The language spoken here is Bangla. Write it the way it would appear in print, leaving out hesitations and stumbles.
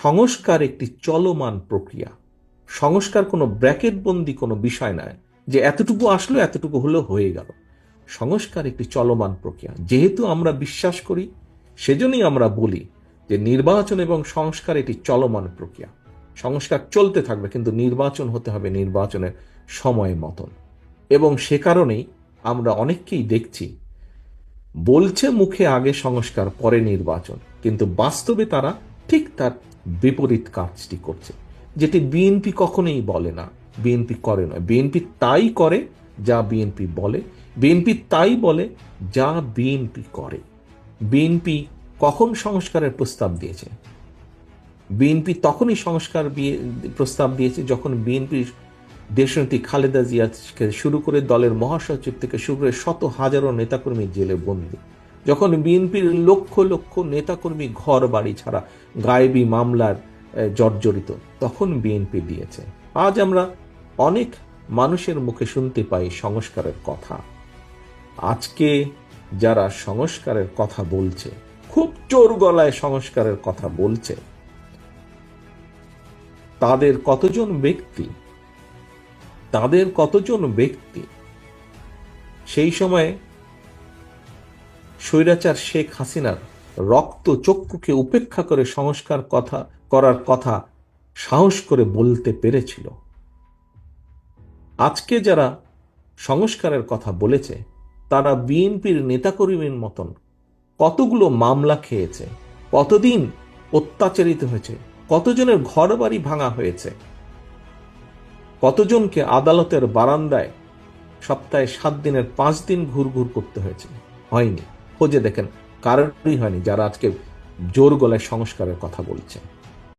সংস্কার একটি চলমান প্রক্রিয়া। সংস্কার কোনো ব্র্যাকেটবন্দি কোনো বিষয় নয় যে এতটুকু আসলো এতটুকু হলো হয়ে গেল। সংস্কার একটি চলমান প্রক্রিয়া। যেহেতু আমরা বিশ্বাস করি, সেজন্যই আমরা বলি যে নির্বাচন এবং সংস্কার একটি চলমান প্রক্রিয়া। সংস্কার চলতে থাকবে, কিন্তু নির্বাচন হতে হবে নির্বাচনের সময় মতন। এবং সে কারণেই আমরা অনেককেই দেখছি বলছে মুখে আগে সংস্কার পরে নির্বাচন, কিন্তু বাস্তবে তারা ঠিক তার বিপরীত কাজটি করছে, যেটি বিএনপি কখনোই বলে না, বিএনপি করে নয়। বিএনপি তাই করে যা বিএনপি বলে, বিএনপি তাই বলে যা বিএনপি করে। বিএনপি কখন সংস্কারের প্রস্তাব দিয়েছে? বিএনপি তখনই প্রস্তাব দিয়েছে যখন বিএনপির দেশনেত্রী খালেদা জিয়া থেকে শুরু করে দলের মহাসচিব থেকে শুরু করে শত হাজারো নেতাকর্মী জেলে বন্দী, যখন বিএনপির লক্ষ লক্ষ নেতাকর্মী ঘর বাড়ি ছাড়া গায়েবী মামলার জর্জরিত, তখন বিএনপি দিয়েছে। আজ আমরা অনেক মানুষের মুখে শুনতে পাই সংস্কারের কথা। আজকে যারা সংস্কারের কথা বলছে, খুব জোর গলায় সংস্কারের কথা বলছে, তাদের কতজন ব্যক্তি সেই সময়ে স্বৈরাচার শেখ হাসিনার রক্ত চক্ষুকে উপেক্ষা করে করার কথা সাহস করে বলতে পেরেছিল? আজকে যারা সংস্কারের কথা বলেছে, তারা বিএনপির নেতাকর্মীর মতন কতগুলো মামলা খেয়েছে, কতদিন অত্যাচারিত হয়েছে, কতজনের ঘর বাড়ি ভাঙা হয়েছে, কতজনকে আদালতের বারান্দায় সপ্তাহে 7 দিনের 5 দিন ঘুরঘুর করতে হয়েছে? হয়নি। খোঁজে দেখেন, কারোরই হয়নি, যারা আজকে জোর গলায় সংস্কারের কথা বলছে।